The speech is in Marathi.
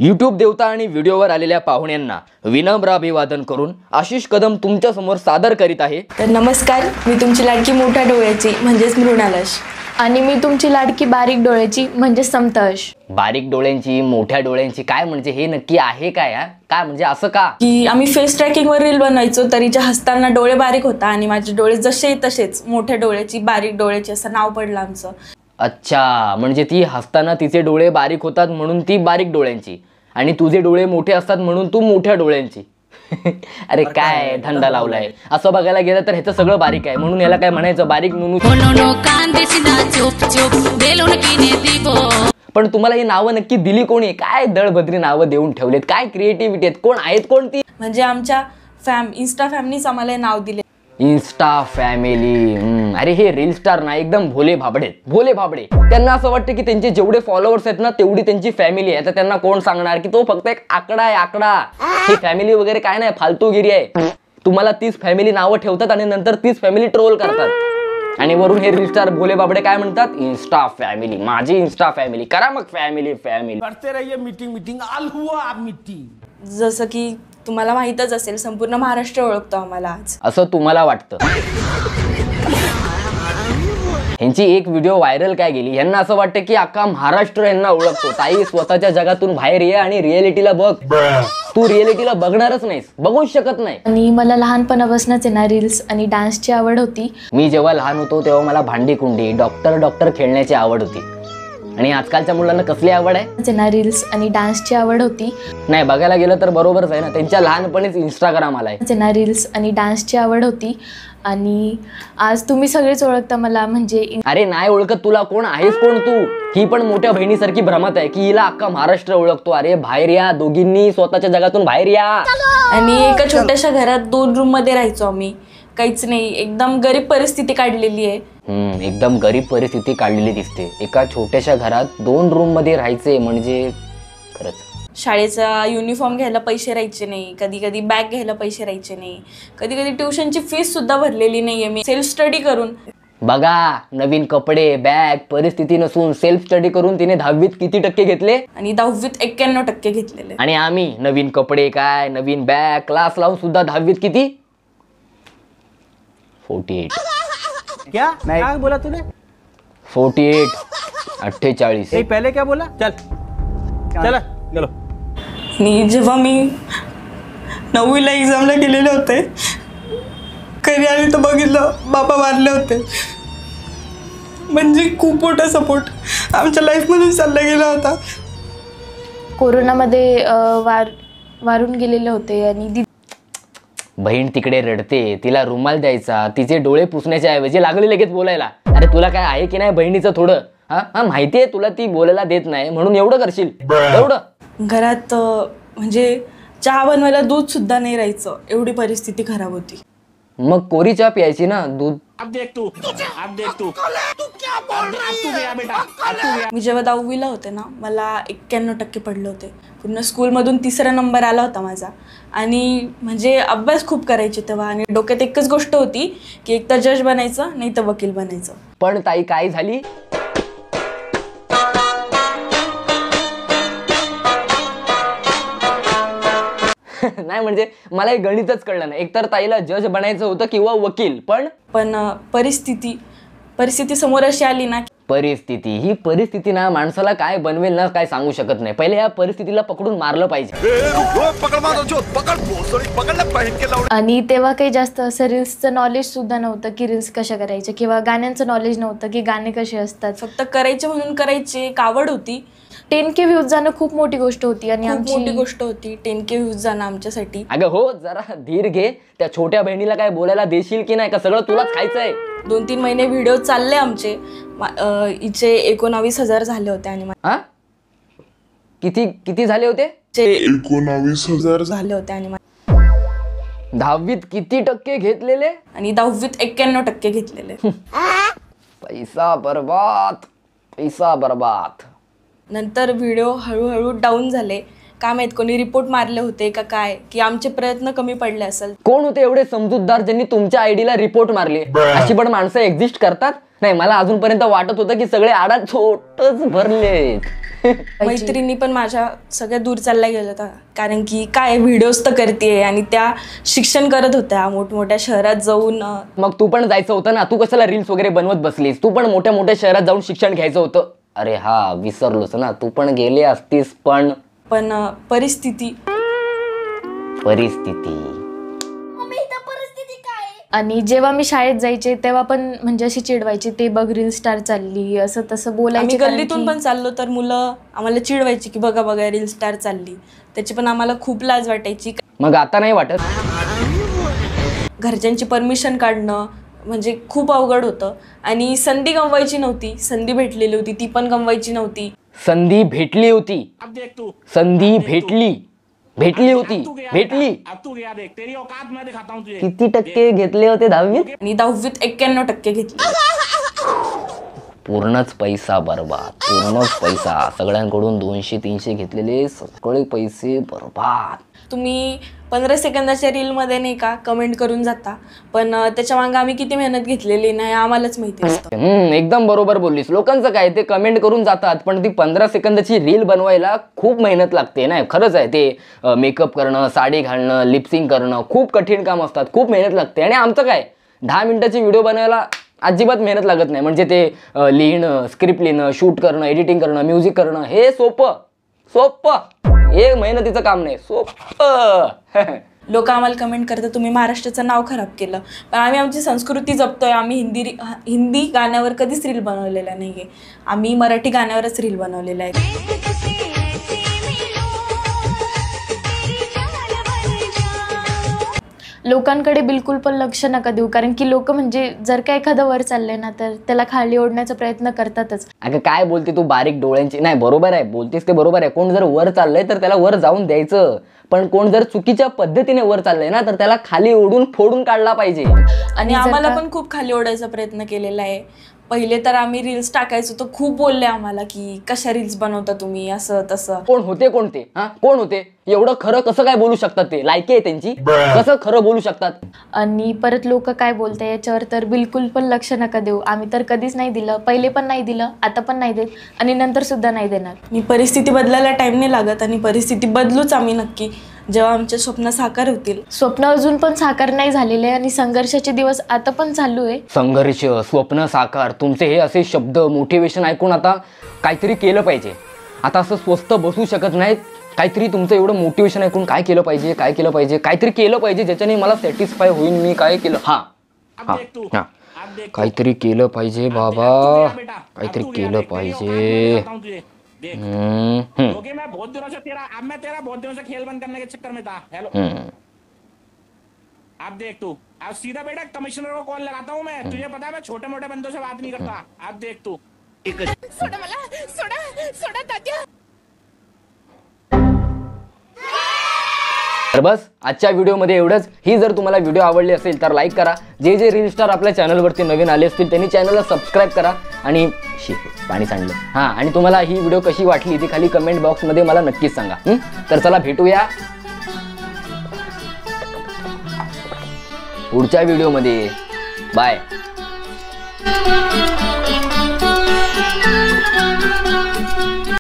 यूट्यूब देवता आणि व्हिडिओवर आलेल्या पाहुण्यांना विनम्र अभिवादन करून आशिष कदम तुमच्या समोर सादर करीत आहे। तर नमस्कार, मी तुमची लाडकी मोठ्या डोळ्याची म्हणजेच मृणालश आणि मी तुमची लाडकी बारीक डोळ्याची म्हणजे समतश। बारीक डोळ्यांची मोठ्या डोळ्यांची काय म्हणजे हे नक्की आहे काय? काय म्हणजे असं का की आम्ही फेस ट्रॅकिंग वर रील बनवायचो तरीच्या हसताना डोळे बारीक होता आणि माझे डोळे जसे तसेच मोठ्या डोळ्याची बारीक डोळ्याची असं नाव पडलं आमचं। अच्छा, म्हणजे ती हसताना तिचे डोळे बारीक होतात म्हणून ती बारीक डोळ्यांची आणि तुझे डोळे मोठे असतात म्हणून तू मोठ्या डोळ्यांची। अरे काय धंदा लावलाय? असं बघायला गेलं तर ह्याचं सगळं बारीक आहे म्हणून याला काय म्हणायचं बारीक नुनू। पण तुम्हाला ही नावं नक्की दिली कोणी? काय दळभद्री नावं देऊन ठेवलेत? काय क्रिएटिव्हिटी आहेत? कोण आहेत कोणती? म्हणजे आमच्या इन्स्टा फॅमिलीच आम्हाला नाव दिले। Insta family. अरे हे रील स्टार ना एकदम भोले भाबडे भोले भाबडे। त्यांना असं वाटतं की त्यांचे जेवढे फॉलोअर्स आहेत ना तेवढी त्यांची फॅमिली आहे। तर त्यांना कोण सांगणार की तो फक्त एक आकडा आहे, आकडा। ही फॅमिली वगैरे काय नाही, फालतूगिरी आहे। तुम्हाला 30 फॅमिली नावं ठेवतात आणि नंतर 30 फॅमिली ट्रोल करतात आणि वरून हे रील स्टार भोले बाबडे काय म्हणतात? इन्स्टा फॅमिली, माझी इन्स्टा फॅमिली। करा मग फॅमिली फॅमिली करते रहिए मीटिंग आल हुआ आप मीटिंग। जसं की तुम्हाला माहितच असेल संपूर्ण महाराष्ट्र ओळखतो आम्हाला आज। असं तुम्हाला वाटतं? ह्यांची एक व्हिडिओ व्हायरल काय गेली, यांना असं वाटतं की अख्खा महाराष्ट्र यांना ओळखतो। ताई स्वतःच्या जगातून बाहेर ये आणि रिअलिटीला बघ। तू रिअलिटीला बघणारच नाहीस, बघूच शकत नाही। आणि मला लहानपणापासूनच ना रील्स आणि डान्सची आवड होती। मी जेव्हा लहान होतो तेव्हा मला भांडी कुंडी डॉक्टर खेळण्याची आवड होती। आणि आजकालच्या मुलांना कसली आवड आहे? ना रील्स आणि डान्सची आवड होती। नाही, बघायला गेलं तर बरोबरच आहे ना, त्यांच्या लहानपणीच इंस्टाग्राम आलाय। ना रील्स आणि डान्सची आवड होती आणि आज तुम्ही सगळेच ओळखता मला म्हणजे। अरे नाही ओळखत तुला, कोण आहेस कोण तू? ही पण मोठ्या बहिणीसारखी भ्रमत आहे की हिला अख्खा महाराष्ट्र ओळखतो। अरे बाहेर या, दोघींनी स्वतःच्या जगातून बाहेर या। आणि एका छोट्याशा घरात 2 रूम मध्ये राहायचो आम्ही, काहीच नाही, एकदम गरीब परिस्थिती काढलेली आहे। एकदम गरीब परिस्थिती काढलेली दिसते। एका छोट्याशा घरात 2 रूम मध्ये राहायचे म्हणजे खरंच। शाळेचा युनिफॉर्म घ्यायला पैसे राहायचे नाही, कधी कधी बॅग घ्यायला पैसे राहायचे नाही, कधी कधी ट्युशनची फीस सुद्धा भरलेली नाहीये मी सेल्फ स्टडी करून। बघा, नवीन कपडे बॅग परिस्थिती नसून सेल्फ स्टडी करून तिने 10वीत किती टक्के घेतले? आणि 10वीत 91% घेतलेले। आणि आम्ही नवीन कपडे काय नवीन बॅग क्लास लावून सुद्धा 10वीत किती? 48। क्या नहीं क्या बोला तूने? 48 48। पहले क्या बोला? चल चल चलो। आणि जेव्हा मी 9वीला एक्झामला गेलेले होते, घरी आले तर बघितलं बाबा वारले होते। म्हणजे खूप मोठा सपोर्ट आमच्या लाईफमधून चालला गेला होता। कोरोनामध्ये वारून गेलेले होते आणि बहीण तिकडे रडते, तिला रुमाल द्यायचा, तिचे डोळे पुसण्याच्या ऐवजी लागले लगेच बोलायला। अरे तुला काय आहे की नाही बहिणीचं थोडं? हा माहितीये तुला ती बोलायला देत नाही म्हणून एवढं करशील? एवढं घरात म्हणजे चहा बनवायला दूध सुद्धा नाही राहायचं, एवढी परिस्थिती खराब होती। मग कोरी चहा प्यायची ना, दूध। अब देख तू तू क्या बोल रही है? बेटा मी जेव्हा 10वीला होते ना, मला 91% पडले होते। पूर्ण स्कूलमधून 3रा नंबर आला होता माझा। आणि म्हणजे अभ्यास खूप करायचे तेव्हा आणि डोक्यात एकच गोष्ट होती की एक तर जज बनायचं नाही तर वकील बनायचं। पण ताई काय झाली? नाही म्हणजे मला हे गणितच कळलं नाही। एकतर ताईला जज बनायचं होतं किंवा वकील, पण परिस्थिती समोर अशी आली ना। ही परिस्थिती ना माणसाला काय बनवेल ना काय सांगू शकत नाही। पहिले या परिस्थितीला पकडून मारलं पाहिजे। आणि तेव्हा काही जास्त असं रील्सचं नॉलेज सुद्धा नव्हतं की रील्स कशा करायचे किंवा गाण्यांचं नॉलेज नव्हतं की गाणे कसे असतात। फक्त करायचे म्हणून करायचे, एक आवड होती। 10K व्ह्यूज जाणं खूप मोठी गोष्ट होती आणि खूप मोठी गोष्ट होती 10K व्ह्यूज जाणं आमच्यासाठी। अगं हो, जरा धीर घे। त्या छोट्या बहिणीला काय बोलायला देशील की नाही? का सगळं तुलाच खायचंय? 2-3 महिने व्हिडिओ चालले आमचे, हिचे 19,000 झाले होते। आणि किती झाले होते? 19,000 झाले होते। आणि 10वीत किती टक्के घेतलेले? आणि 10वीत 91% घेतलेले। पैसा बर्बाद। नंतर व्हिडिओ हळूहळू डाऊन झाले। काय माहित कोणी रिपोर्ट मारले होते का काय, की आमचे प्रयत्न कमी पडले असेल। कोण होते एवढे समजूतदार ज्यांनी तुमच्या आयडीला रिपोर्ट मारले? अशी पण माणसं एक्झिस्ट करतात? नाही, मला अजूनपर्यंत वाटत होतं की सगळे आडात छोटच भरलेत। मैत्रिणी पण माझ्या सगळ्या दूर चालल्या गेल्या होत्या, कारण की काय व्हिडिओज तर करते आणि त्या शिक्षण करत होत्या मोठमोठ्या शहरात जाऊन. मग तू पण जायचं होतं ना, तू कशाला रील्स वगैरे बनवत बसलीस? तू पण मोठ्या मोठ्या शहरात जाऊन शिक्षण घ्यायचं होतं. अरे हा, विसरलोच ना, तू पण गेली असतीस. पण परिस्थिती आणि जेव्हा मी शाळेत जायचे तेव्हा पण म्हणजे अशी चिडवायची, ते बघ रील स्टार चालली, असं तसं आम्ही बोलायचे. गल्लीतून पण चाललो तर मुलं आम्हाला चिडवायची की बघा बघा रील स्टार चालली. त्याची पण आम्हाला खूप लाज वाटायची. मग आता नाही वाटत? घरच्यांची परमिशन काढणं म्हणजे खूप अवघड होतं. आणि संधी गमवायची नव्हती, संधी भेटलेली होती ती पण गमवायची नव्हती. संधी भेटली होती, अब देख तू, संधी भेटली होती, भेटली. अब तू गया देख, तेरी औकात मैं दिखाता हूँ तुझे. किती टक्के घेतले होते 10वीत? आणि 10वीत 91% घेतली. पूर्णच पैसा बर्बाद, पूर्णच पैसा. सगळ्यांकडून 200-300 घेतलेले सगळे पैसे बर्बाद. तुम्ही 15 सेकंदाच्या रीलमध्ये नाही का कमेंट करून जाता, पण त्याच्या मागे आम्ही किती मेहनत घेतलेली नाही आम्हालाच माहिती असतं. एकदम बरोबर बोललीस. लोकांचं काय, ते कमेंट करून जातात, पण ती 15 सेकंदाची रील बनवायला खूप मेहनत लागते. नाही, खरंच आहे. ते मेकअप करणं, साडी घालणं, लिपसिंग करणं खूप कठीण काम असतात, खूप मेहनत लागते. आणि आमचं काय, 10 मिनिटाची व्हिडिओ बनवायला अजिबात मेहनत लागत नाही. म्हणजे ते लिहिणं, स्क्रिप्ट लिहिणं, शूट करणं, एडिटिंग करणं, म्युझिक करणं, हे सोपं. हे मेहनतीचं काम नाही, सोपं. लोक आम्हाला कमेंट करतात तुम्ही महाराष्ट्राचं नाव खराब केलं, पण आम्ही आमची संस्कृती जपतोय. आम्ही हिंदी गाण्यावर कधीच रील बनवलेला नाही आहे, आम्ही मराठी गाण्यावरच रील बनवलेला आहे. लोकांकडे बिलकुल पण लक्ष नका देऊ, कारण की लोक म्हणजे जर का एखादं वर चाललंय ना तर त्याला खाली ओढण्याचा प्रयत्न करतातच. अगं काय बोलते तू, बारीक डोळ्यांची. नाही, बरोबर आहे, बोलतेस ते बरोबर आहे. कोण जर वर चाललंय तर त्याला वर जाऊन द्यायचं, पण कोण जर चुकीच्या पद्धतीने वर चाललंय ना तर त्याला खाली ओढून फोडून काढला पाहिजे. आणि आम्हाला पण खूप खाली ओढायचा प्रयत्न केलेला आहे. पहिले तर आम्ही रील्स टाकायचो तर खूप बोलले आम्हाला की कशा रील्स बनवता तुम्ही, असं तसं. कोण होते कोणते? कोण होते? एवढं खरं कसं काय बोलू शकतात? ते लायकी आहे त्यांची, कसं खरं बोलू शकतात? आणि परत लोक काय बोलताय याच्यावर तर बिलकुल पण लक्ष नका देऊ. आम्ही तर कधीच नाही दिलं, पहिले पण नाही दिलं, आता पण नाही देत आणि नंतर सुद्धा नाही देणार. आणि परिस्थिती बदलायला टाइम नाही लागत आणि परिस्थिती बदलूच आम्ही नक्की, जेव्हा आमचे स्वप्न साकार होतील. स्वप्न अजून पण साकार नाही झालेले आणि संघर्षाचे दिवस आता पण चालू आहे. संघर्ष, स्वप्न साकार, तुमचे हे असे शब्द मोटिवेशन ऐकून आता काहीतरी केलं पाहिजे. आता असं स्वस्त बसू शकत नाहीत. काहीतरी तुमचं एवढं मोटिवेशन ऐकून काय केलं पाहिजे, काहीतरी केलं पाहिजे ज्याच्याने मला सॅटिस्फाय होईल. मी काय केलं? काहीतरी केलं पाहिजे बाबा, काहीतरी केलं पाहिजे. क्योंकि मैं बहुत दिनों से तेरा बहुत दिनों से खेल बंद करने के चक्कर में था. हेलो, अब देख तू, अब सीधा बेटा कमिश्नर को कॉल लगाता हूँ मैं. तुझे पता है मैं छोटे मोटे बंदों से बात नहीं करता. अब देख तू. सोडा तात्या. तर बस आजच्या व्हिडिओमध्ये एवढंच. ही जर तुम्हाला व्हिडिओ आवडली असेल तर लाईक करा. जे रील स्टार आपल्या चॅनलवरती नवीन आले असतील त्यांनी चॅनलला सबस्क्राईब करा. आणि पाणी सांडलं. आणि तुम्हाला ही व्हिडिओ कशी वाटली ती खाली कमेंट बॉक्समध्ये मला नक्कीच सांगा. तर चला भेटूया पुढच्या व्हिडिओमध्ये. बाय.